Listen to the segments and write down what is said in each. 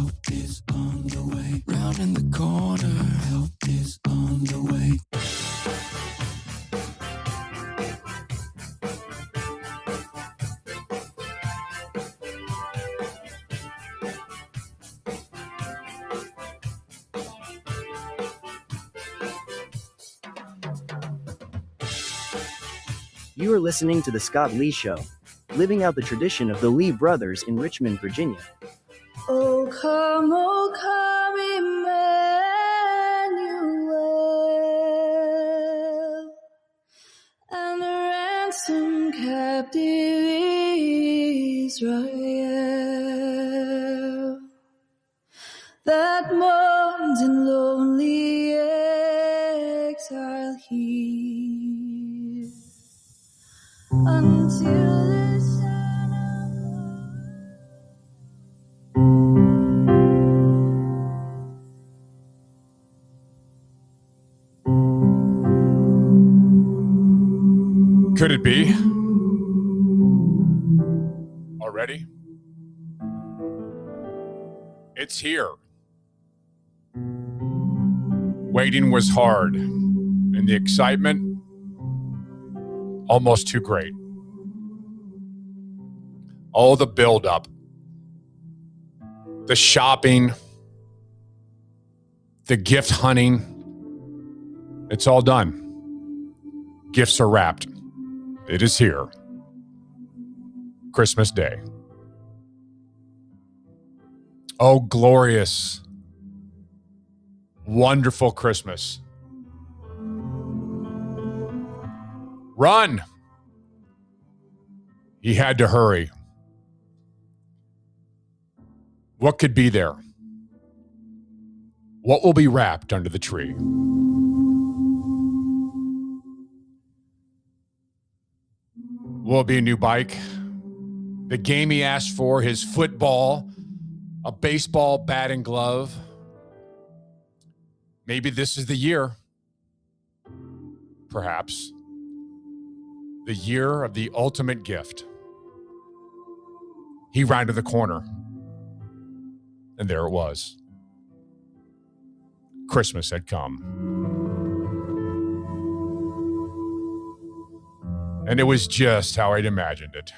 Help is on the way. Round in the corner. Help is on the way. You are listening to The Scott Lee Show, living out the tradition of the Lee brothers in Richmond, Virginia. Oh, come, Emmanuel, and ransom captive Israel that mourns in lonely exile here until the Son of Could it be? Already? It's here. Waiting was hard, and the excitement almost too great. All the buildup, the shopping, the gift hunting, it's all done. Gifts are wrapped. It is here. Christmas Day. Oh, glorious, wonderful Christmas. Run! He had to hurry. What could be there? What will be wrapped under the tree? Will it be a new bike? The game he asked for, his football, a baseball bat and glove. Maybe this is the year. Perhaps. The year of the ultimate gift. He rounded the corner. And there it was. Christmas had come. And it was just how I'd imagined it.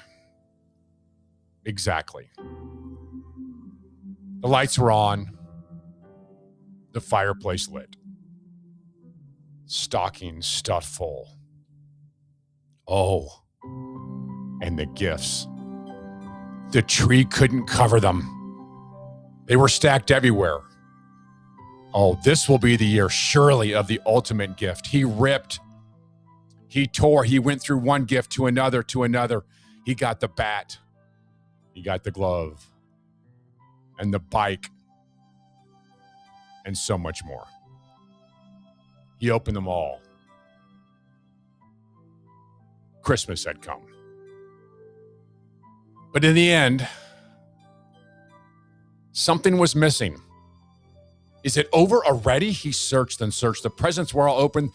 Exactly. The lights were on. The fireplace lit. Stockings stuffed full. Oh, and the gifts. The tree couldn't cover them. They were stacked everywhere. Oh, this will be the year, surely, of the ultimate gift. He ripped. He tore. He went through one gift to another, to another. He got the bat. He got the glove. And the bike. And so much more. He opened them all. Christmas had come. But in the end, something was missing. Is it over already? He searched and searched. The presents were all open,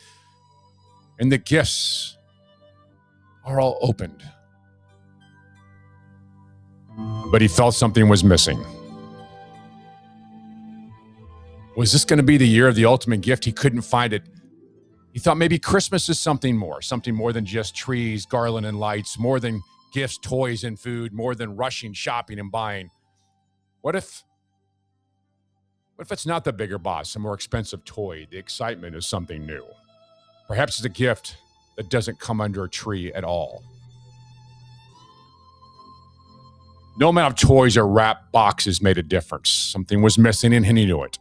and the gifts are all opened. But he felt something was missing. Was this going to be the year of the ultimate gift? He couldn't find it. He thought maybe Christmas is something more than just trees, garland, and lights, more than gifts, toys, and food, more than rushing, shopping, and buying. What if it's not the bigger boss, a more expensive toy? The excitement is something new. Perhaps it's a gift that doesn't come under a tree at all. No amount of toys or wrapped boxes made a difference. Something was missing, and he knew it.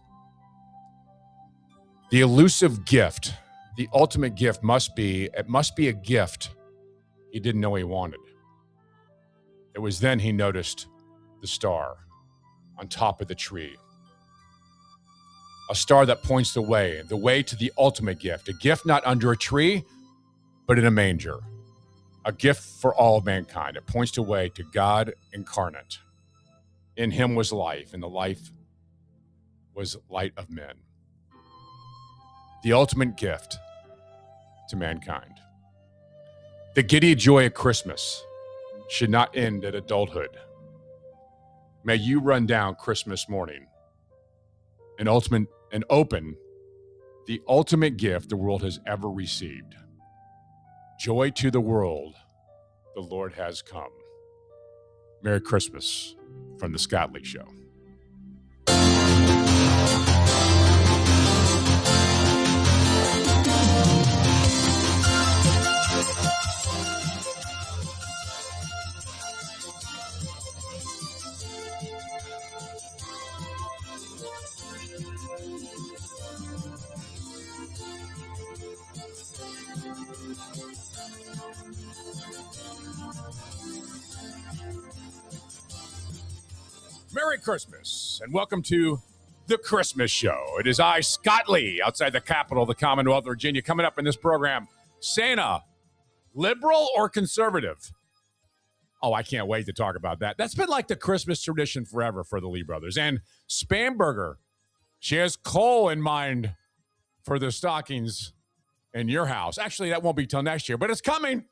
The elusive gift, the ultimate gift must be a gift he didn't know he wanted. It was then he noticed the star on top of the tree. A star that points the way to the ultimate gift. A gift not under a tree, but in a manger. A gift for all of mankind. It points the way to God incarnate. In him was life, and the life was light of men. The ultimate gift to mankind. The giddy joy of Christmas should not end at adulthood. May you run down Christmas morning and open the ultimate gift the world has ever received. Joy to the world, the Lord has come. Merry Christmas from the Scott Lee Show. Merry Christmas, and welcome to The Christmas Show. It is I, Scott Lee, outside the capital of the Commonwealth of Virginia. Coming up in this program, Santa, liberal or conservative? Oh, I can't wait to talk about that. That's been like the Christmas tradition forever for the Lee brothers. And Spamberger, she has coal in mind for the stockings in your house. Actually, that won't be till next year, but it's coming.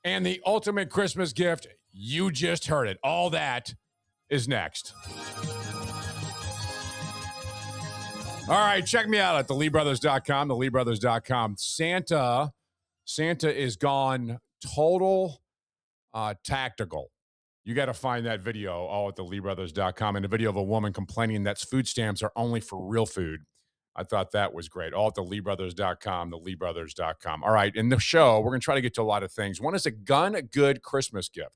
And the ultimate Christmas gift, you just heard it. All that is next. All right, check me out at theleebrothers.com, theleebrothers.com. Santa is gone total tactical. You got to find that video all at theleebrothers.com, and a video of a woman complaining that food stamps are only for real food. I thought that was great. All at theleebrothers.com, theleebrothers.com. All right, in the show, we're going to try to get to a lot of things. One is a good Christmas gift.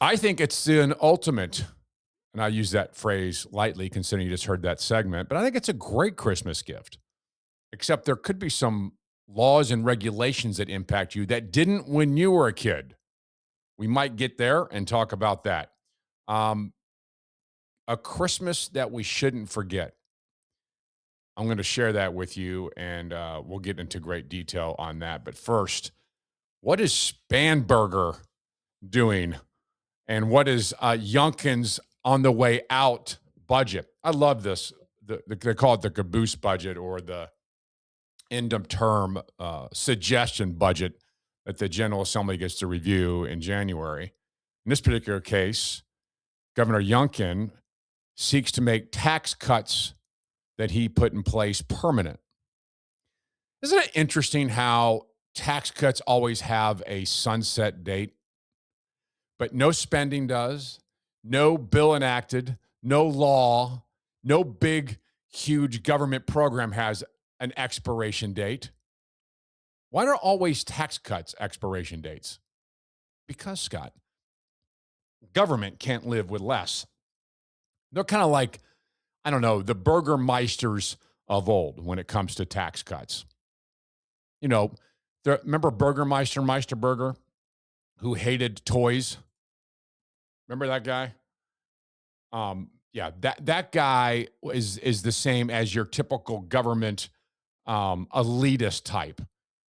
I think it's an ultimate, and I use that phrase lightly considering you just heard that segment, but I think it's a great Christmas gift, except there could be some laws and regulations that impact you that didn't when you were a kid. We might get there and talk about that. A Christmas that we shouldn't forget. I'm going to share that with you, and we'll get into great detail on that. But first, what is Spamberger doing? And what is Youngkin's on the way out budget? I love this. They call it the caboose budget, or the end of term suggestion budget that the General Assembly gets to review in January. In this particular case, Governor Youngkin seeks to make tax cuts that he put in place permanent. Isn't it interesting how tax cuts always have a sunset date? But no spending does, no bill enacted, no law, no big, huge government program has an expiration date. Why are always tax cuts expiration dates? Because, Scott, government can't live with less. They're kind of like, I don't know, the Burgermeisters of old when it comes to tax cuts. You know, remember Burgermeister Meisterburger, who hated toys? Remember that guy? Yeah, that guy is the same as your typical government elitist type.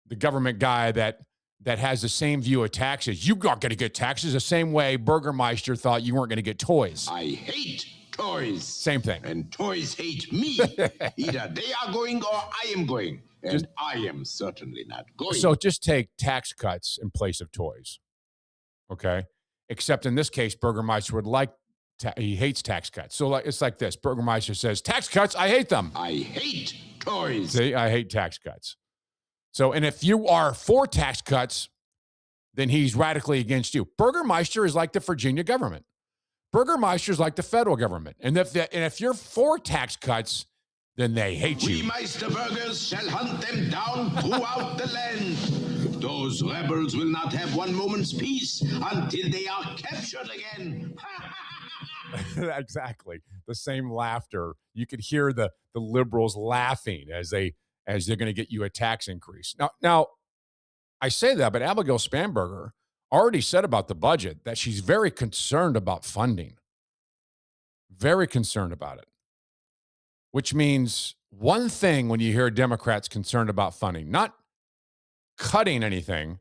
The government guy that has the same view of taxes. You aren't going to get taxes the same way Burgermeister thought you weren't going to get toys. I hate toys. Same thing. And toys hate me. Either they are going or I am going. And I am certainly not going. So just take tax cuts in place of toys. Okay? Except in this case, Burgermeister would like, he hates tax cuts. So it's like this. Burgermeister says, tax cuts, I hate them. I hate toys. See, I hate tax cuts. So, and if you are for tax cuts, then he's radically against you. Burgermeister is like the Virginia government. Burgermeister is like the federal government. And if you're for tax cuts, then they hate you. We Meisterburgers shall hunt them down throughout the land. Those rebels will not have one moment's peace until they are captured again. Exactly. The same laughter. You could hear the liberals laughing as they're going to get you a tax increase. Now, I say that, but Abigail Spamberger already said about the budget that she's very concerned about funding. Very concerned about it. Which means one thing when you hear Democrats concerned about funding, not cutting anything,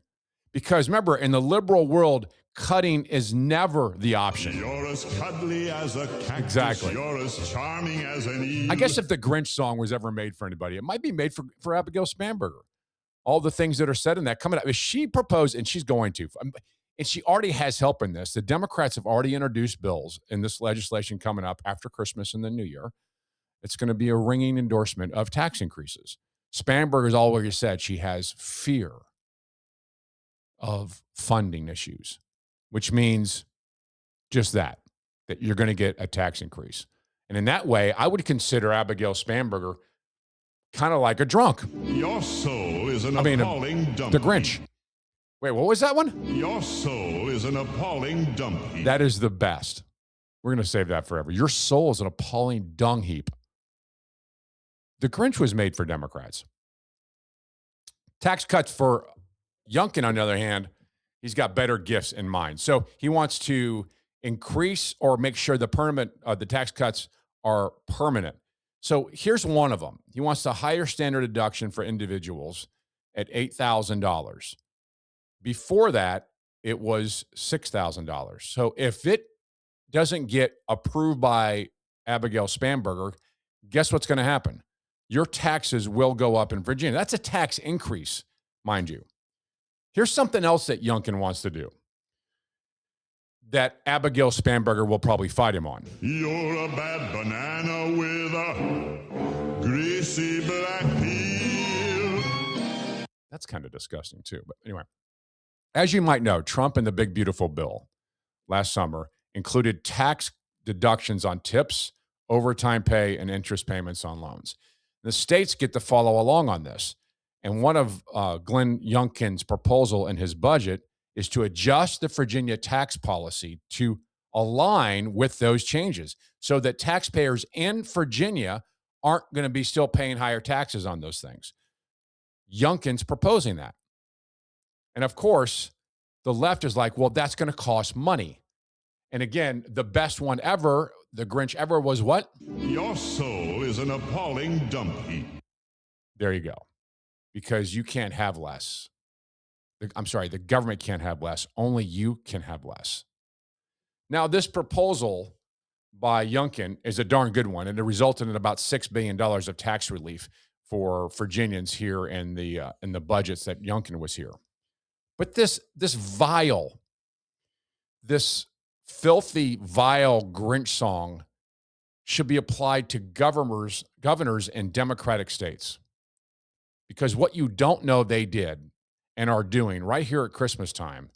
because remember, in the liberal world, cutting is never the option. You're as cuddly as a cactus. Exactly. You're as charming as an eel. I guess if the Grinch song was ever made for anybody, it might be made for Abigail Spamberger. All the things that are said in that coming up. If she proposed, and she's going to, And she already has help in this. The Democrats have already introduced bills in this legislation coming up after Christmas and the New Year. It's going to be a ringing endorsement of tax increases. Spanberger has always said she has fear of funding issues, which means just that you're going to get a tax increase. And in that way, I would consider Abigail Spanberger kind of like a drunk. Your soul is an appalling dump The Grinch. heap. Wait, what was that one? Your soul is an appalling dump heap. That is the best. We're going to save that forever. Your soul is an appalling dung heap. The Grinch was made for Democrats. Tax cuts for Youngkin, on the other hand, he's got better gifts in mind. So he wants to increase or make sure the tax cuts are permanent. So here's one of them. He wants the higher standard deduction for individuals at $8,000. Before that, it was $6,000. So if it doesn't get approved by Abigail Spanberger, guess what's going to happen? Your taxes will go up in Virginia. That's a tax increase, mind you. Here's something else that Youngkin wants to do that Abigail Spanberger will probably fight him on. You're a bad banana with a greasy black peel. That's kind of disgusting too. But anyway, as you might know, Trump and the big beautiful bill last summer included tax deductions on tips, overtime pay, and interest payments on loans. The states get to follow along on this. And one of Glenn Youngkin's proposal in his budget is to adjust the Virginia tax policy to align with those changes so that taxpayers in Virginia aren't going to be still paying higher taxes on those things. Youngkin's proposing that. And of course, the left is like, well, that's going to cost money. And again, the best one ever, the Grinch ever, was what? Your soul is an appalling dump heap. There you go. Because you can't have less. The government can't have less. Only you can have less. Now, this proposal by Youngkin is a darn good one, and it resulted in about $6 billion of tax relief for Virginians here in the budgets that Youngkin was here. But this filthy, vile Grinch song should be applied to governors in Democratic states. Because what you don't know they did and are doing right here at Christmas time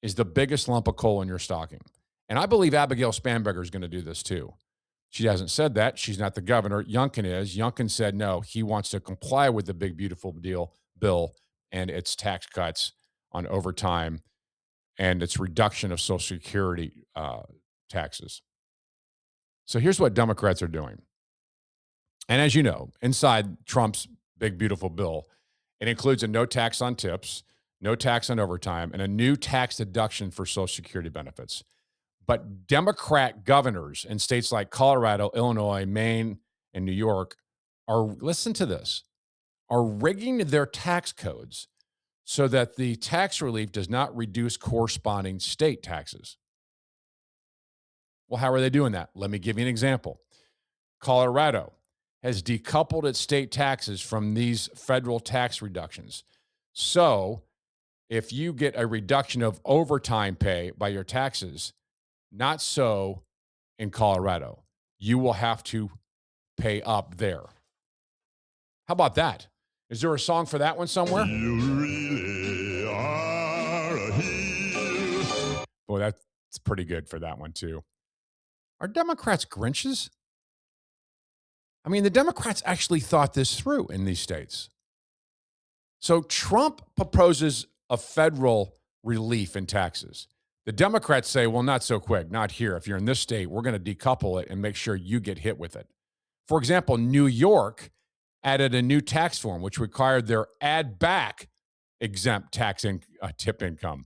is the biggest lump of coal in your stocking. And I believe Abigail Spanberger is going to do this too. She hasn't said that. She's not the governor. Youngkin is. Youngkin said no, he wants to comply with the big, beautiful bill and its tax cuts on overtime and its reduction of Social Security taxes. So here's what Democrats are doing. And as you know, inside Trump's big, beautiful bill, it includes a no tax on tips, no tax on overtime, and a new tax deduction for Social Security benefits. But Democrat governors in states like Colorado, Illinois, Maine, and New York listen to this, are rigging their tax codes so that the tax relief does not reduce corresponding state taxes. Well, how are they doing that? Let me give you an example. Colorado has decoupled its state taxes from these federal tax reductions. So if you get a reduction of overtime pay by your taxes, not so in Colorado. You will have to pay up there. How about that? Is there a song for that one somewhere? You really are a heel. Boy, that's pretty good for that one too. Are Democrats Grinches? I mean, the Democrats actually thought this through in these states. So Trump proposes a federal relief in taxes. The Democrats say, well, not so quick, not here. If you're in this state, we're going to decouple it and make sure you get hit with it. For example, New York added a new tax form, which required their add back exempt tip income.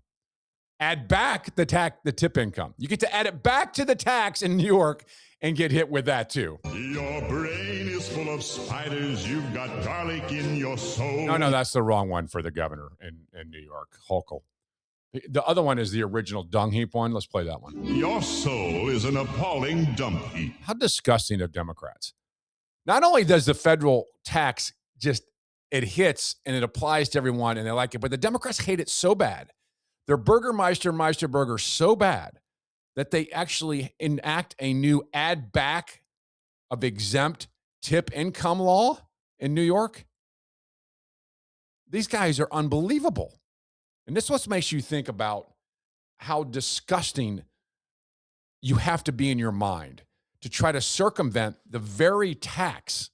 Add back the tip income. You get to add it back to the tax in New York and get hit with that too. Your brain is full of spiders. You've got garlic in your soul. No, that's the wrong one for the governor in New York, Hochul. The other one is the original dung heap one. Let's play that one. Your soul is an appalling dump heap. How disgusting of Democrats. Not only does the federal tax it hits and it applies to everyone and they like it, but the Democrats hate it so bad They're Meister Burger so bad that they actually enact a new add back of exempt tip income law in New York. These guys are unbelievable. And this what makes you think about how disgusting you have to be in your mind to try to circumvent the very tax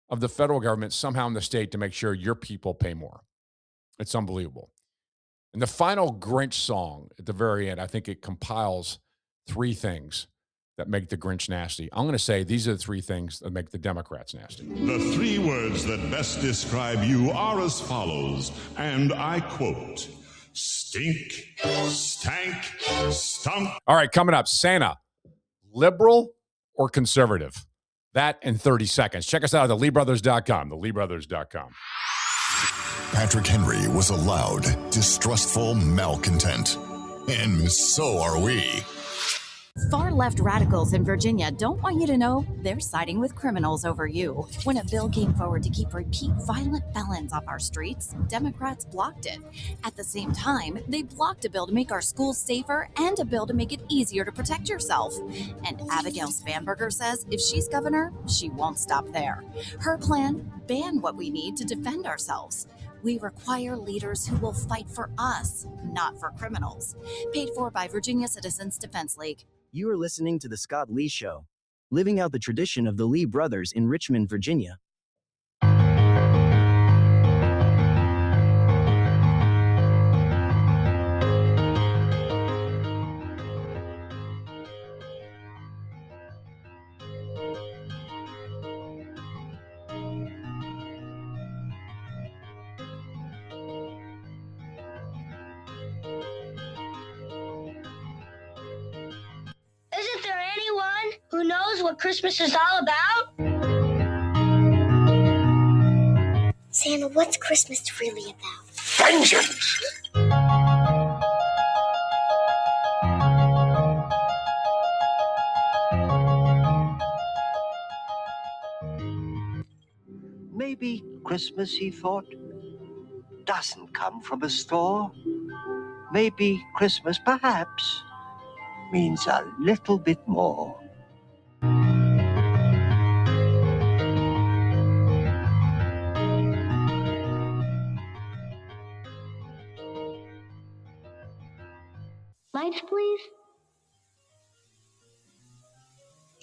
of the federal government somehow in the state to make sure your people pay more. It's unbelievable. And the final Grinch song at the very end, I think it compiles three things that make the Grinch nasty. I'm going to say these are the three things that make the Democrats nasty. The three words that best describe you are as follows, and I quote, stink, stank, stunk. All right, coming up, Santa, liberal or conservative? That in 30 seconds. Check us out at theleebrothers.com, theleebrothers.com. Patrick Henry was a loud, distrustful malcontent. And so are we. Far-left radicals in Virginia don't want you to know they're siding with criminals over you. When a bill came forward to keep repeat violent felons off our streets, Democrats blocked it. At the same time, they blocked a bill to make our schools safer and a bill to make it easier to protect yourself. And Abigail Spanberger says if she's governor, she won't stop there. Her plan, ban what we need to defend ourselves. We require leaders who will fight for us, not for criminals. Paid for by Virginia Citizens Defense League. You are listening to The Scott Lee Show, living out the tradition of the Lee brothers in Richmond, Virginia. Isn't there anyone who knows what Christmas is all about? Santa, what's Christmas really about? Vengeance! Maybe Christmas, he thought, doesn't come from a store. Maybe Christmas, perhaps, means a little bit more. Lights, please.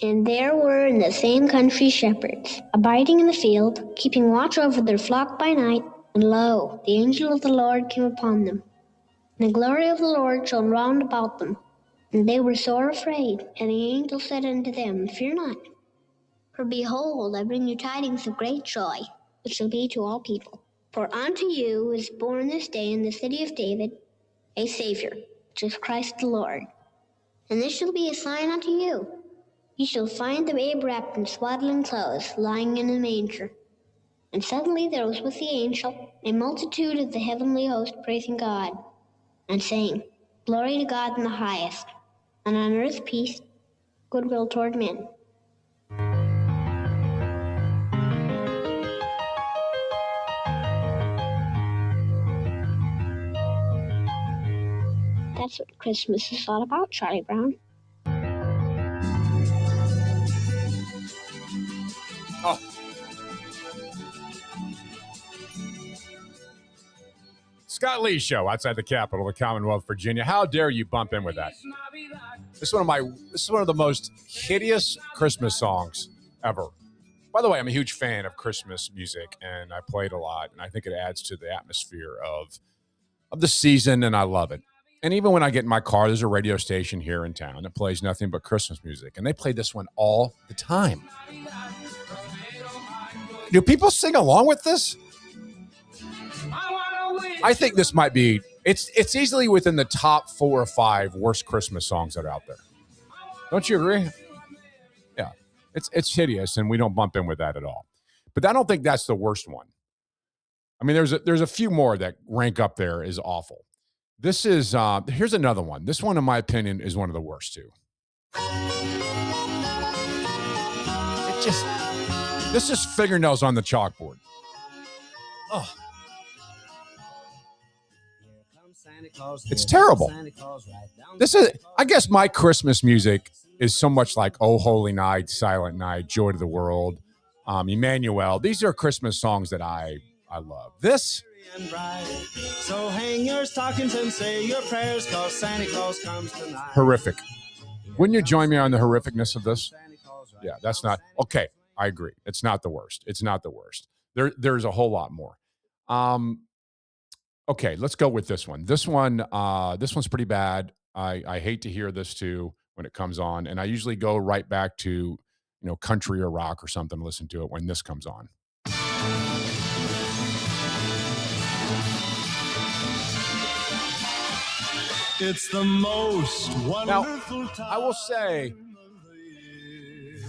And there were in the same country shepherds, abiding in the field, keeping watch over their flock by night. And lo, the angel of the Lord came upon them. And the glory of the Lord shone round about them. And they were sore afraid. And the angel said unto them, Fear not. For behold, I bring you tidings of great joy, which shall be to all people. For unto you is born this day in the city of David a Savior, which is Christ the Lord. And this shall be a sign unto you. Ye shall find the babe wrapped in swaddling clothes, lying in a manger. And suddenly there was with the angel a multitude of the heavenly host praising God, and saying, Glory to God in the highest, and on earth peace, goodwill toward men. That's what Christmas is all about, Charlie Brown. Oh. Scott Lee Show outside the Capitol, the Commonwealth, Virginia. How dare you bump in with that? This is one of the most hideous Christmas songs ever. By the way, I'm a huge fan of Christmas music, and I play it a lot, and I think it adds to the atmosphere of the season, and I love it. And even when I get in my car, there's a radio station here in town that plays nothing but Christmas music, and they play this one all the time. Do people sing along with this? I think this might be, it's easily within the top 4 or 5 worst Christmas songs that are out there. Don't you agree? Yeah, it's hideous, and we don't bump in with that at all. But I don't think that's the worst one. I mean, there's a few more that rank up there as awful. This is, here's another one. This one, in my opinion, is one of the worst, too. This is fingernails on the chalkboard. Oh. It's terrible. I guess my Christmas music is so much like Oh Holy Night, Silent Night, Joy to the World, Emmanuel. These are Christmas songs that I love. This, so hang your stockings and say your prayers, cause Santa Claus comes tonight. horrific. Wouldn't you join me on the horrificness of this? Yeah, that's not okay. I agree. It's not the worst. It's not the worst. There's a whole lot more. Okay, let's go with this one. This one's pretty bad. I hate to hear this too when it comes on, and I usually go right back to country or rock or something to listen to it when this comes on. It's the most wonderful Now, time. I will say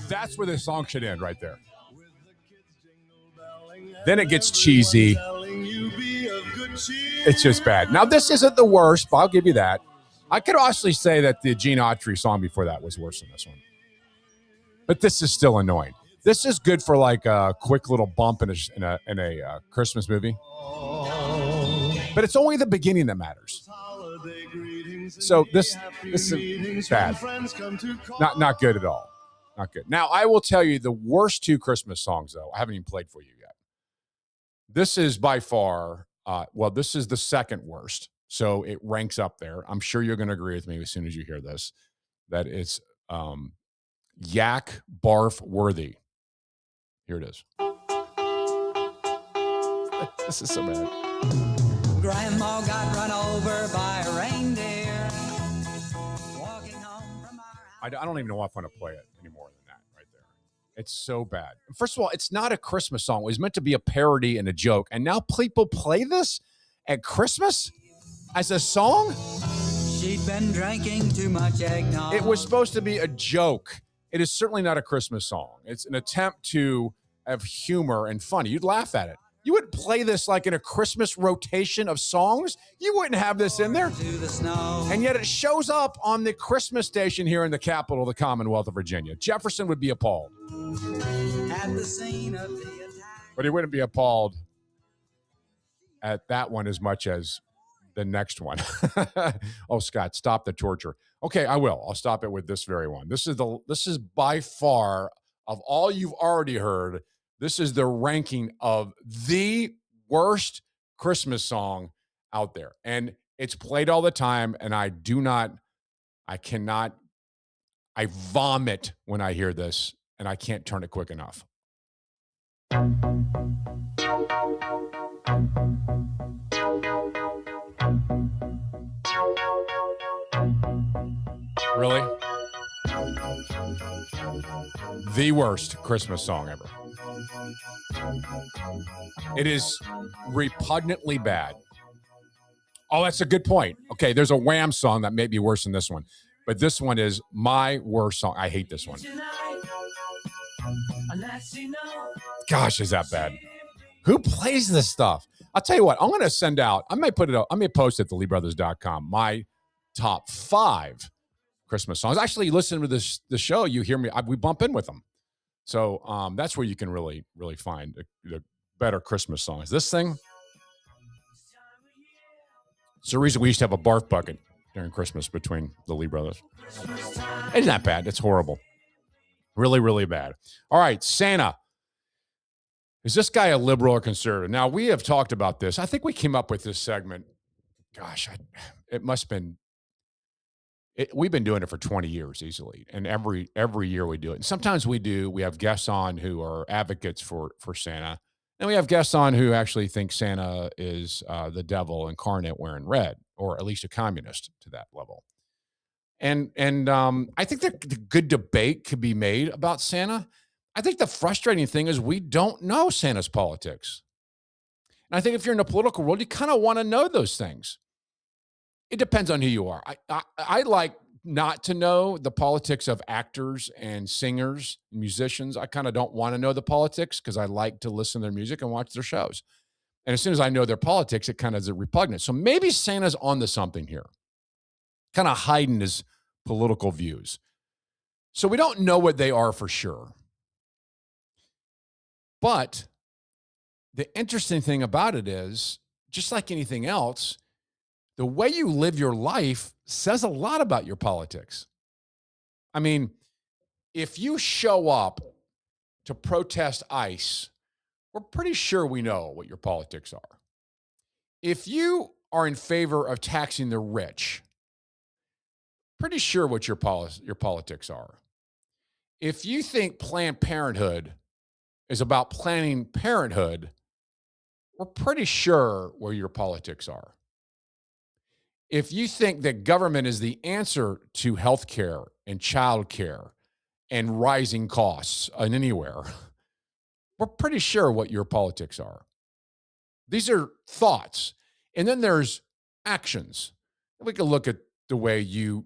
that's where this song should end right there. Then it gets cheesy. It's just bad. Now, this isn't the worst, but I'll give you that. I could honestly say that the Gene Autry song before that was worse than this one. But this is still annoying. This is good for like a quick little bump in a Christmas movie. But it's only the beginning that matters. So this is bad. Not good at all. Not good. Now, I will tell you the worst two Christmas songs, though, I haven't even played for you yet. This is by far, this is the second worst. So it ranks up there. I'm sure you're going to agree with me as soon as you hear this, that it's yak barf worthy. Here it is. This is so bad. Grandma got run over by a reindeer. Walking home from I don't even know if I want to play it any more than that right there. It's so bad. First of all, it's not a Christmas song. It was meant to be a parody and a joke. And now people play this at Christmas as a song? She'd been drinking too much eggnog. It was supposed to be a joke. It is certainly not a Christmas song. It's an attempt to have humor and funny. You'd laugh at it. You wouldn't play this like in a Christmas rotation of songs. You wouldn't have this in there. And yet it shows up on the Christmas station here in the capital of the Commonwealth of Virginia. Jefferson would be appalled. At the scene of the attack. But he wouldn't be appalled at that one as much as the next one. Oh, Scott, stop the torture. Okay, I will. I'll stop it with this very one. This is by far, of all you've already heard, this is the ranking of the worst Christmas song out there. And it's played all the time, and I vomit when I hear this, and I can't turn it quick enough. Really? The worst Christmas song ever. It is repugnantly bad. Oh, that's a good point. Okay, there's a Wham song that may be worse than this one, but this one is my worst song. I hate this one. Gosh, is that bad? Who plays this stuff? I'll tell you what, I'm going to send out, I may post at theleebrothers.com my top 5 Christmas songs. Actually, listen to the show, you hear me, we bump in with them. So that's where you can really, really find the better Christmas songs. This thing, it's the reason we used to have a barf bucket during Christmas between the Lee brothers. It's not bad. It's horrible. Really, really bad. All right, Santa. Is this guy a liberal or conservative? Now, we have talked about this. I think we came up with this segment. Gosh, it must have been. We've been doing it for 20 years easily, and every year we do it. And sometimes we have guests on who are advocates for Santa, and we have guests on who actually think Santa is the devil incarnate wearing red, or at least a communist to that level. And I think that the good debate could be made about Santa. I think the frustrating thing is we don't know Santa's politics. And I think if you're in the political world, you kind of want to know those things. It depends on who you are. I like not to know the politics of actors and singers, and musicians. I kind of don't want to know the politics because I like to listen to their music and watch their shows. And as soon as I know their politics, it kind of is repugnant. So maybe Santa's onto something here, kind of hiding his political views. So we don't know what they are for sure. But the interesting thing about it is, just like anything else, the way you live your life says a lot about your politics. I mean, if you show up to protest ICE, we're pretty sure we know what your politics are. If you are in favor of taxing the rich, pretty sure what your politics are. If you think Planned Parenthood is about Planning Parenthood, we're pretty sure where your politics are. If you think that government is the answer to healthcare and childcare and rising costs anywhere, we're pretty sure what your politics are. These are thoughts. And then there's actions. We can look at the way you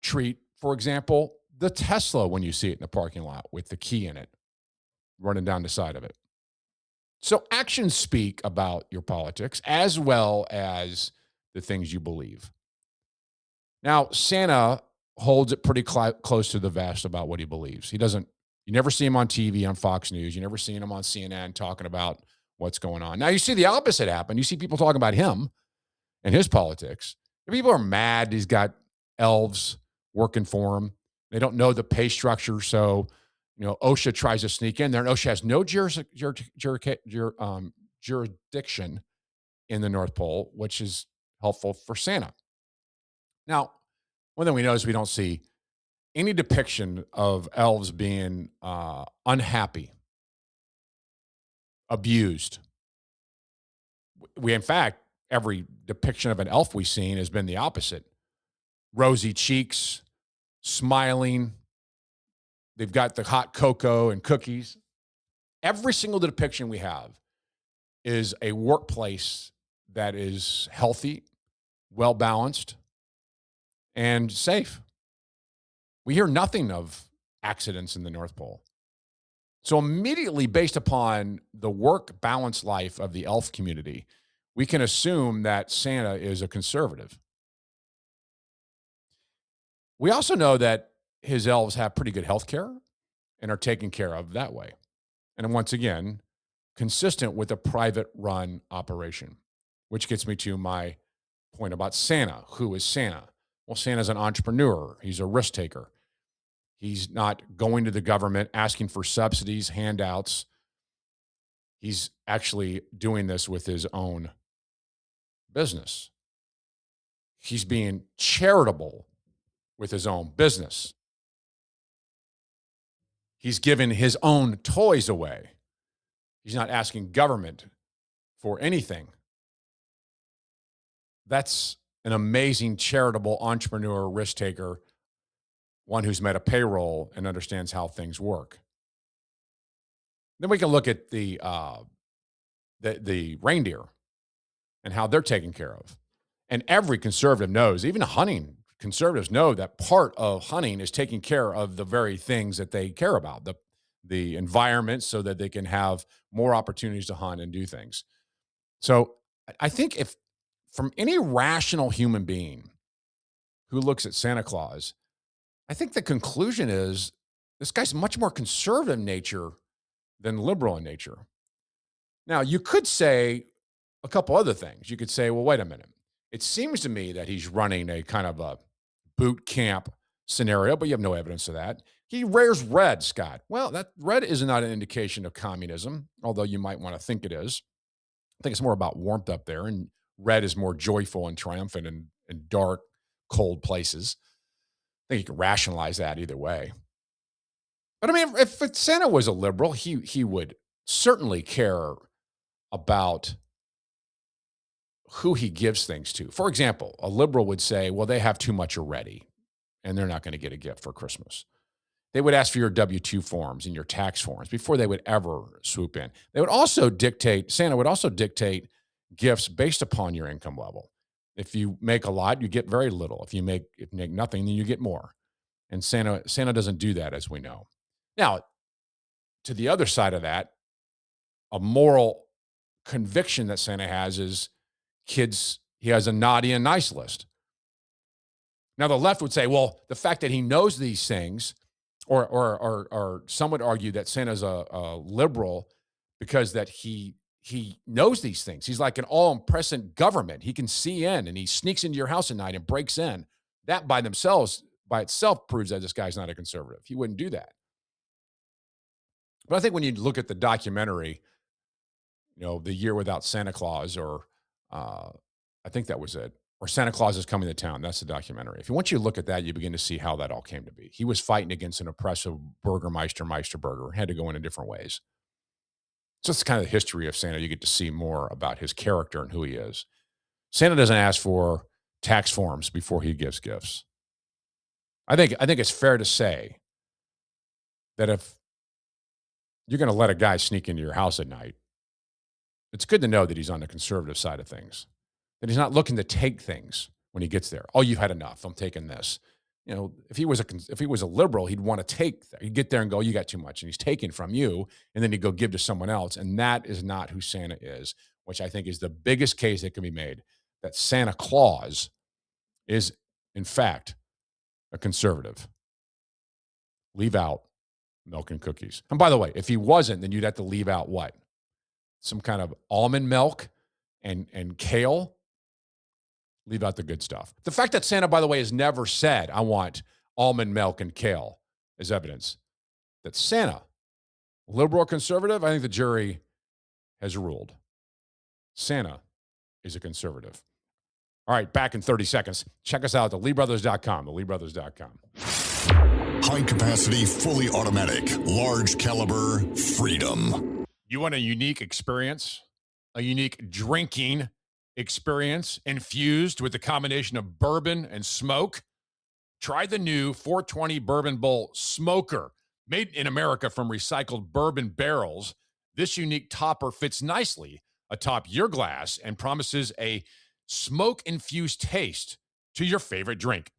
treat, for example, the Tesla when you see it in the parking lot with the key in it, running down the side of it. So actions speak about your politics as well as the things you believe. Now, Santa holds it pretty close to the vest about what he believes. He doesn't, you never see him on TV, on Fox News. You never see him on CNN talking about what's going on. Now, you see the opposite happen. You see people talking about him and his politics. People are mad he's got elves working for him. They don't know the pay structure, so OSHA tries to sneak in there, and OSHA has no jurisdiction in the North Pole, which is helpful for Santa. Now, one thing we know is we don't see any depiction of elves being unhappy, abused. We, in fact, every depiction of an elf we've seen has been the opposite. Rosy cheeks, smiling. They've got the hot cocoa and cookies. Every single depiction we have is a workplace that is healthy, well-balanced, and safe. We hear nothing of accidents in the North Pole. So immediately, based upon the work-balanced life of the elf community, we can assume that Santa is a conservative. We also know that his elves have pretty good health care and are taken care of that way. And once again, consistent with a private-run operation, which gets me to my point about Santa. Who is Santa? Well, Santa's an entrepreneur. He's a risk taker. He's not going to the government asking for subsidies, handouts. He's actually doing this with his own business. He's being charitable with his own business. He's given his own toys away. He's not asking government for anything. That's an amazing charitable entrepreneur, risk taker, one who's met a payroll and understands how things work. Then we can look at the reindeer and how they're taken care of. And every conservative knows, even hunting conservatives know, that part of hunting is taking care of the very things that they care about, the environment, so that they can have more opportunities to hunt and do things. So I think if from any rational human being who looks at Santa Claus, I think the conclusion is this guy's much more conservative in nature than liberal in nature. Now, you could say a couple other things. You could say, well, wait a minute. It seems to me that he's running a kind of a boot camp scenario, but you have no evidence of that. He wears red, Scott. Well, that red is not an indication of communism, although you might want to think it is. I think it's more about warmth up there, and red is more joyful and triumphant in dark, cold places. I think you can rationalize that either way. But I mean, if Santa was a liberal, he would certainly care about who he gives things to. For example, a liberal would say, well, they have too much already, and they're not going to get a gift for Christmas. They would ask for your W-2 forms and your tax forms before they would ever swoop in. They would also Santa would also dictate gifts based upon your income level. If you make a lot, you get very little. If you make nothing, then you get more. And Santa doesn't do that, as we know. Now, to the other side of that, a moral conviction that Santa has is kids, he has a naughty and nice list. Now, the left would say, well, the fact that he knows these things, or some would argue that Santa's a liberal because that he he knows these things. He's like an all-present government. He can see in, and he sneaks into your house at night and breaks in. That by itself proves that this guy's not a conservative. He wouldn't do that. But I think when you look at the documentary, The Year Without Santa Claus, or I think that was it, or Santa Claus is Coming to Town. That's the documentary. Once you look at that, you begin to see how that all came to be. He was fighting against an oppressive Meisterburger, had to go in different ways. So it's kind of the history of Santa. You get to see more about his character and who he is. Santa doesn't ask for tax forms before he gives gifts. I think it's fair to say that if you're going to let a guy sneak into your house at night, it's good to know that he's on the conservative side of things, that he's not looking to take things when he gets there. Oh, you've had enough. I'm taking this. If he was a liberal, he'd want to take that. He'd get there and go, you got too much. And he's taking from you, and then he'd go give to someone else. And that is not who Santa is, which I think is the biggest case that can be made, that Santa Claus is, in fact, a conservative. Leave out milk and cookies. And by the way, if he wasn't, then you'd have to leave out what? Some kind of almond milk and kale. Leave out the good stuff. The fact that Santa, by the way, has never said, I want almond milk and kale, is evidence that Santa, liberal or conservative, I think the jury has ruled. Santa is a conservative. All right, back in 30 seconds. Check us out at theleebrothers.com, theleebrothers.com. High capacity, fully automatic, large caliber, freedom. You want a unique experience, a unique drinking experience infused with a combination of bourbon and smoke? Try the new 420 Bourbon Bowl Smoker. Made in America from recycled bourbon barrels, this unique topper fits nicely atop your glass and promises a smoke-infused taste to your favorite drink.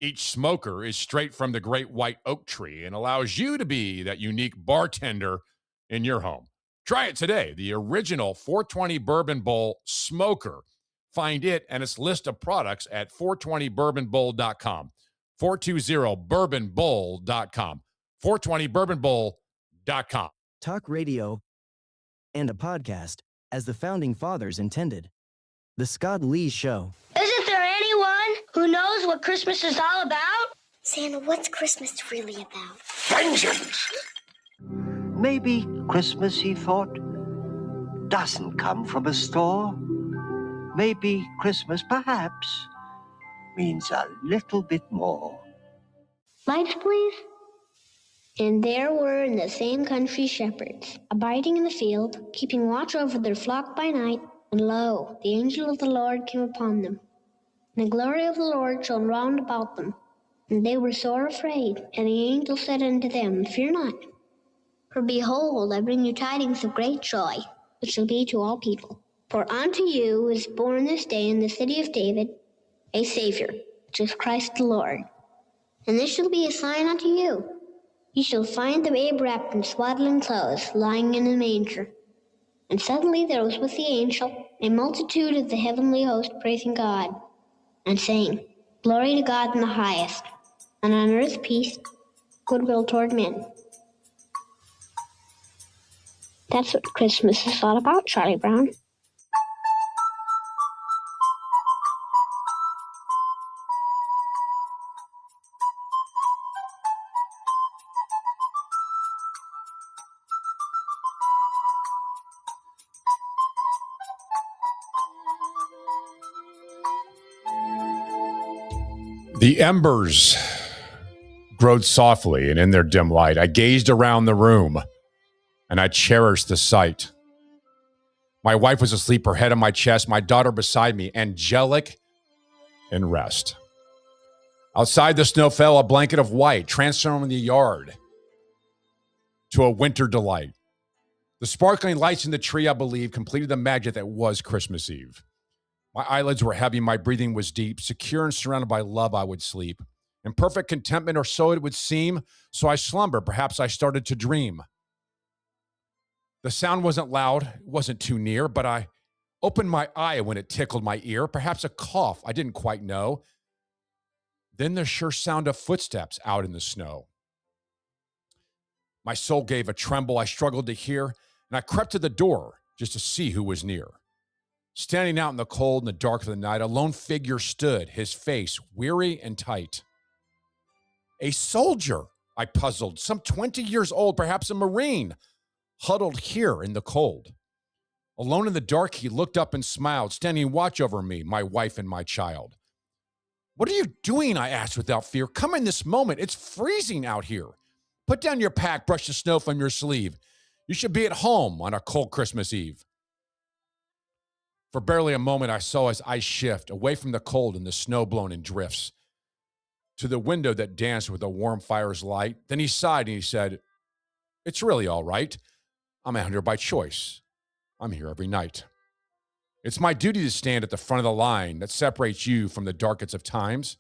Each smoker is straight from the great white oak tree and allows you to be that unique bartender in your home. Try it today, the original 420 Bourbon Bowl Smoker. Find it and its list of products at 420bourbonbowl.com. 420bourbonbowl.com. 420bourbonbowl.com. Talk radio and a podcast as the founding fathers intended. The Scott Lee Show. Isn't there anyone who knows what Christmas is all about? Santa, what's Christmas really about? Vengeance! Maybe Christmas, he thought, doesn't come from a store. Maybe Christmas, perhaps, means a little bit more. Lights, please. And there were in the same country shepherds, abiding in the field, keeping watch over their flock by night. And lo, the angel of the Lord came upon them. And the glory of the Lord shone round about them. And they were sore afraid. And the angel said unto them, Fear not. For behold, I bring you tidings of great joy, which shall be to all people. For unto you is born this day in the city of David a Savior, which is Christ the Lord. And this shall be a sign unto you. Ye shall find the babe wrapped in swaddling clothes, lying in a manger. And suddenly there was with the angel a multitude of the heavenly host praising God, and saying, Glory to God in the highest, and on earth peace, goodwill toward men. That's what Christmas is all about, Charlie Brown. The embers glowed softly, and in their dim light, I gazed around the room, and I cherished the sight. My wife was asleep, her head on my chest, my daughter beside me, angelic in rest. Outside, the snow fell, a blanket of white, transforming the yard to a winter delight. The sparkling lights in the tree, I believe, completed the magic that was Christmas Eve. My eyelids were heavy, my breathing was deep. Secure and surrounded by love, I would sleep. In perfect contentment, or so it would seem. So I slumbered, perhaps I started to dream. The sound wasn't loud, it wasn't too near, but I opened my eye when it tickled my ear. Perhaps a cough, I didn't quite know. Then the sure sound of footsteps out in the snow. My soul gave a tremble, I struggled to hear, and I crept to the door, just to see who was near. Standing out in the cold and the dark of the night, a lone figure stood, his face weary and tight. A soldier, I puzzled, some 20 years old, perhaps a Marine, huddled here in the cold. Alone in the dark, he looked up and smiled, standing watch over me, my wife, and my child. What are you doing? I asked without fear. Come in this moment. It's freezing out here. Put down your pack, brush the snow from your sleeve. You should be at home on a cold Christmas Eve. For barely a moment, I saw his eyes shift away from the cold and the snow blown in drifts to the window that danced with a warm fire's light. Then he sighed and he said, "It's really all right. I'm out here by choice. I'm here every night. It's my duty to stand at the front of the line that separates you from the darkest of times.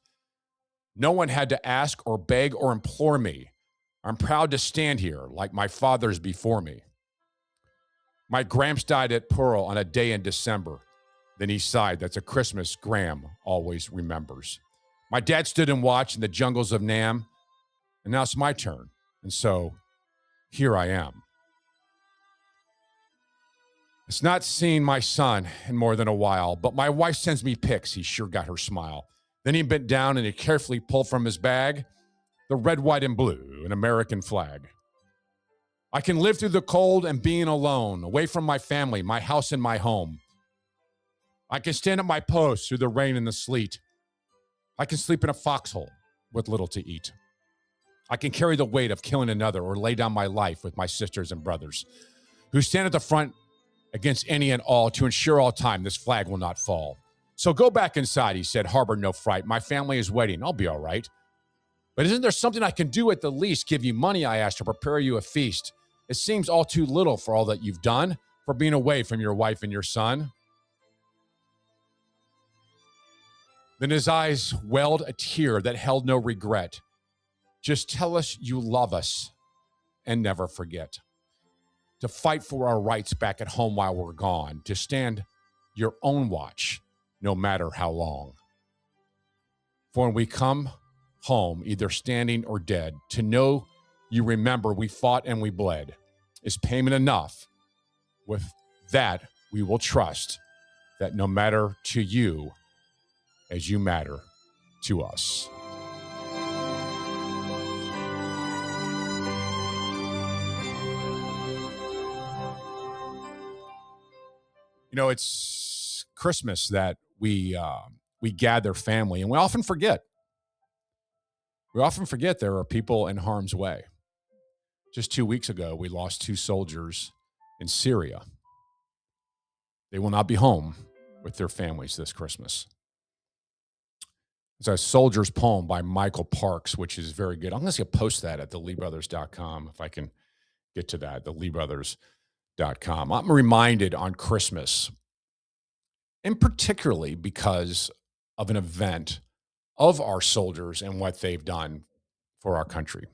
No one had to ask or beg or implore me. I'm proud to stand here like my fathers before me. My Gramps died at Pearl on a day in December." Then he sighed. That's a Christmas Graham always remembers. My dad stood and watched in the jungles of Nam, and now it's my turn. And so here I am. It's not seen my son in more than a while, but my wife sends me pics. He sure got her smile. Then he bent down and he carefully pulled from his bag the red, white, and blue, an American flag. I can live through the cold and being alone, away from my family, my house, and my home. I can stand at my post through the rain and the sleet. I can sleep in a foxhole with little to eat. I can carry the weight of killing another or lay down my life with my sisters and brothers who stand at the front against any and all to ensure all time this flag will not fall. So go back inside, he said, harbor no fright. My family is waiting. I'll be all right. But isn't there something I can do at the least? Give you money, I asked, to prepare you a feast. It seems all too little for all that you've done, for being away from your wife and your son. Then his eyes welled a tear that held no regret. Just tell us you love us and never forget. To fight for our rights back at home while we're gone. To stand your own watch, no matter how long. For when we come home, either standing or dead, to know you remember we fought and we bled is payment enough. With that, we will trust that no matter to you as you matter to us. You know, it's Christmas that we gather family, and we often forget. We often forget there are people in harm's way. Just 2 weeks ago, we lost 2 soldiers in Syria. They will not be home with their families this Christmas. It's a soldier's poem by Michael Parks, which is very good. I'm going to post that at theleebrothers.com if I can get to that, theleebrothers.com. I'm reminded on Christmas, and particularly because of an event of our soldiers and what they've done for our country.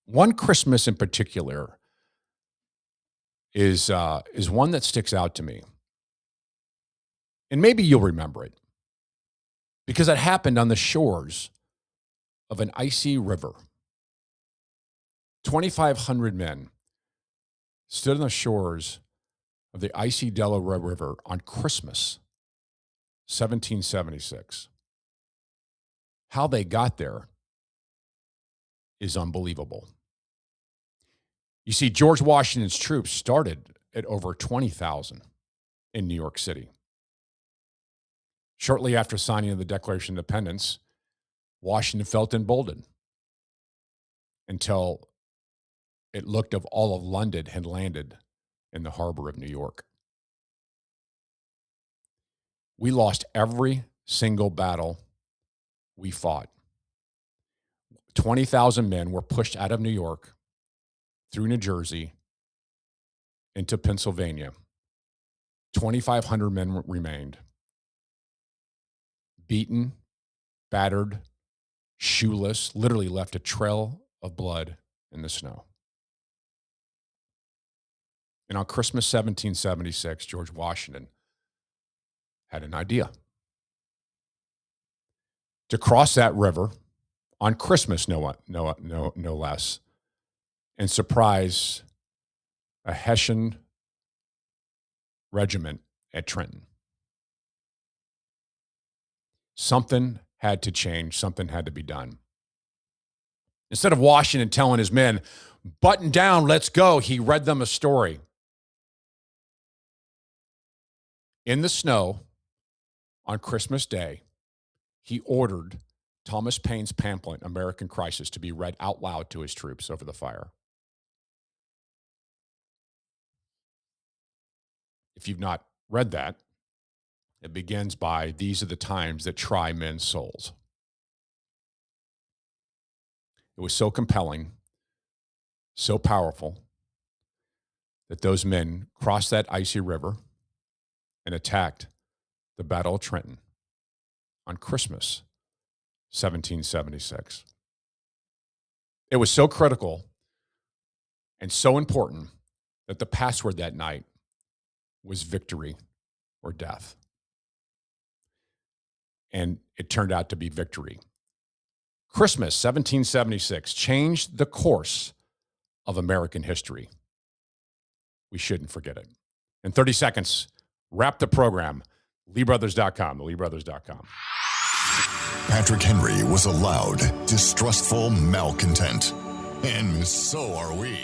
One Christmas in particular is one that sticks out to me. And maybe you'll remember it, because it happened on the shores of an icy river. 2,500 men stood on the shores of the icy Delaware River on Christmas, 1776. How they got there is unbelievable. You see, George Washington's troops started at over 20,000 in New York City. Shortly after signing of the Declaration of Independence, Washington felt emboldened until it looked of all of London had landed in the harbor of New York. We lost every single battle we fought. 20,000 men were pushed out of New York, through New Jersey, into Pennsylvania. 2,500 men remained. Beaten, battered, shoeless, literally left a trail of blood in the snow. And on Christmas 1776, George Washington had an idea. To cross that river on Christmas, no less, and surprise a Hessian regiment at Trenton. Something had to change. Something had to be done. Instead of Washington telling his men, button down, let's go, he read them a story. In the snow on Christmas Day, he ordered Thomas Paine's pamphlet, American Crisis, to be read out loud to his troops over the fire. If you've not read that, it begins by, these are the times that try men's souls. It was so compelling, so powerful, that those men crossed that icy river and attacked the Battle of Trenton on Christmas 1776. It was so critical and so important that the password that night was victory or death. And it turned out to be victory. Christmas 1776 changed the course of American history. We shouldn't forget it. In 30 seconds, wrap the program. LeeBrothers.com, LeeBrothers.com. Patrick Henry was a loud, distrustful malcontent. And so are we.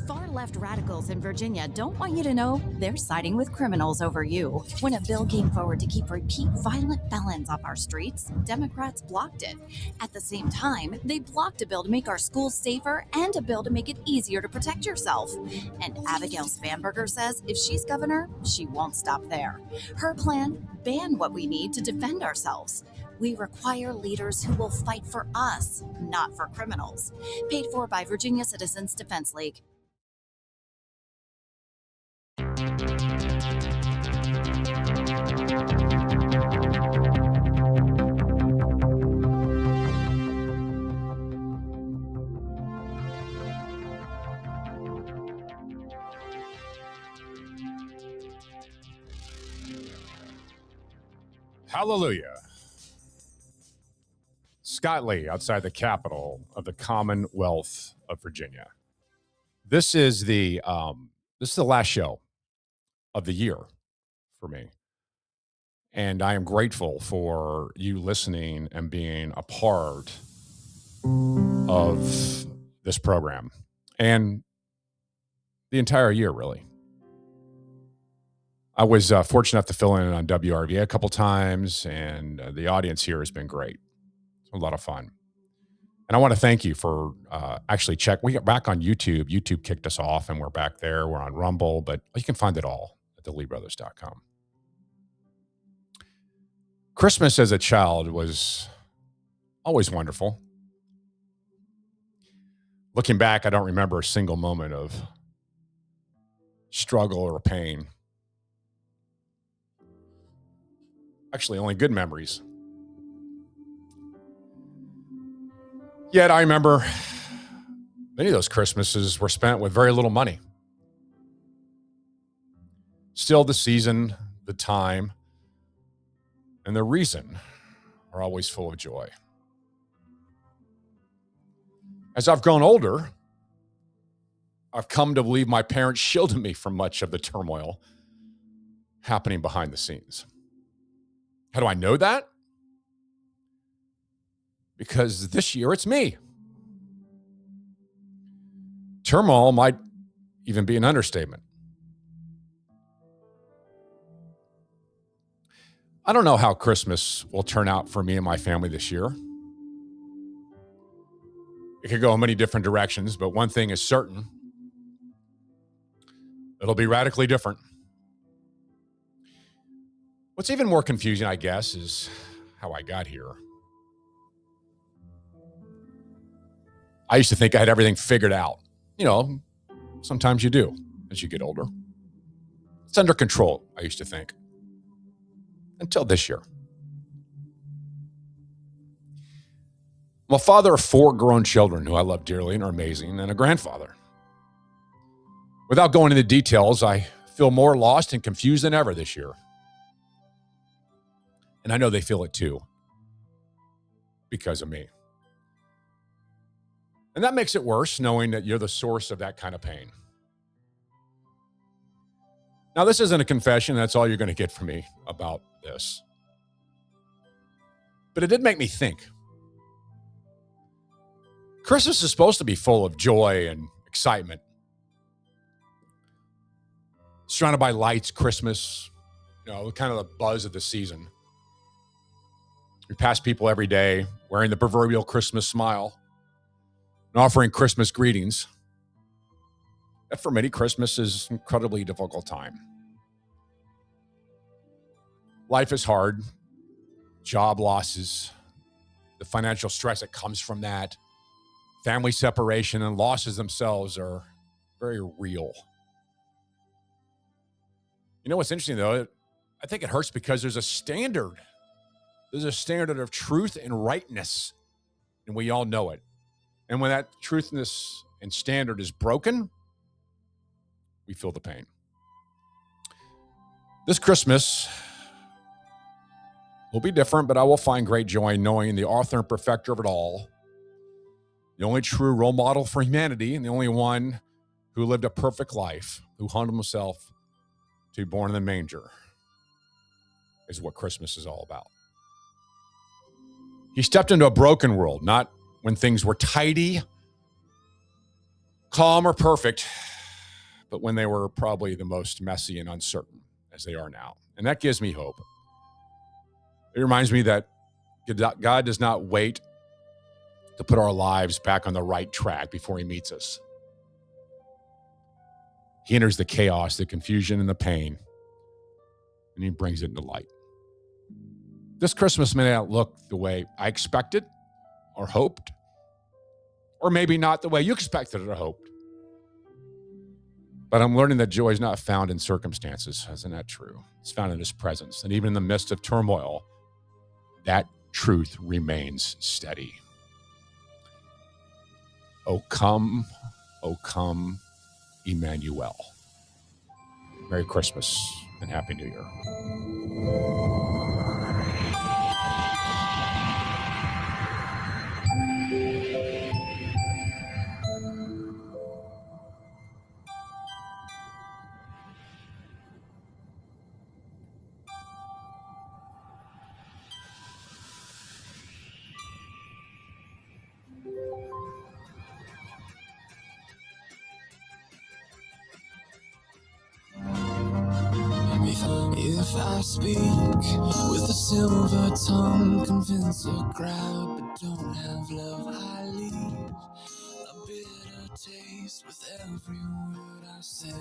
Far-left radicals in Virginia don't want you to know they're siding with criminals over you. When a bill came forward to keep repeat violent felons off our streets, Democrats blocked it. At the same time, they blocked a bill to make our schools safer and a bill to make it easier to protect yourself. And Abigail Spanberger says if she's governor, she won't stop there. Her plan, ban what we need to defend ourselves. We require leaders who will fight for us, not for criminals. Paid for by Virginia Citizens Defense League. Hallelujah. Scott Lee, outside the capital of the Commonwealth of Virginia. This is the last show of the year for me. And I am grateful for you listening and being a part of this program and the entire year, really. I was fortunate enough to fill in on WRVA a couple times, and the audience here has been great. It's a lot of fun. And I want to thank you for actually we got back on YouTube. YouTube kicked us off, and we're back there. We're on Rumble, but you can find it all at theleebrothers.com. Christmas as a child was always wonderful. Looking back, I don't remember a single moment of struggle or pain. Actually, only good memories. Yet I remember many of those Christmases were spent with very little money. Still, the season, the time, and the reason are always full of joy. As I've grown older, I've come to believe my parents shielded me from much of the turmoil happening behind the scenes. How do I know that? Because this year it's me. Turmoil might even be an understatement. I don't know how Christmas will turn out for me and my family this year. It could go in many different directions, but one thing is certain. It'll be radically different. What's even more confusing, I guess, is how I got here. I used to think I had everything figured out. You know, sometimes you do as you get older. It's under control, I used to think. Until this year. I'm a father of 4 grown children who I love dearly and are amazing, and a grandfather. Without going into details, I feel more lost and confused than ever this year. And I know they feel it too, because of me. And that makes it worse, knowing that you're the source of that kind of pain. Now, this isn't a confession. That's all you're going to get from me about this. But it did make me think. Christmas is supposed to be full of joy and excitement. Surrounded by lights, Christmas, kind of the buzz of the season. We pass people every day wearing the proverbial Christmas smile and offering Christmas greetings. But for many, Christmas is an incredibly difficult time. Life is hard. Job losses, the financial stress that comes from that, family separation and losses themselves are very real. You know what's interesting, though? I think it hurts because there's a standard. There's a standard of truth and rightness, and we all know it. And when that truthness and standard is broken, we feel the pain. This Christmas will be different, but I will find great joy knowing the author and perfecter of it all, the only true role model for humanity, and the only one who lived a perfect life, who humbled himself to be born in the manger, is what Christmas is all about. He stepped into a broken world, not when things were tidy, calm, or perfect, but when they were probably the most messy and uncertain, as they are now. And that gives me hope. It reminds me that God does not wait to put our lives back on the right track before he meets us. He enters the chaos, the confusion, and the pain, and he brings it into light. This Christmas may not look the way I expected or hoped, or maybe not the way you expected or hoped. But I'm learning that joy is not found in circumstances. Isn't that true? It's found in his presence. And even in the midst of turmoil, that truth remains steady. O come, Emmanuel. Merry Christmas and Happy New Year. If I speak with a silver tongue, convince a crowd, but don't have love, I leave a bitter taste with every word I say.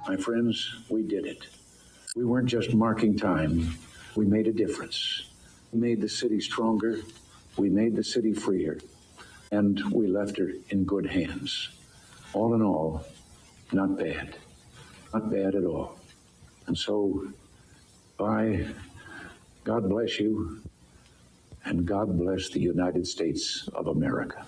My friends, we did it. We weren't just marking time. We made a difference. We made the city stronger. We made the city freer. And we left her in good hands. All in all, not bad. Not bad at all. And so, God bless you, and God bless the United States of America.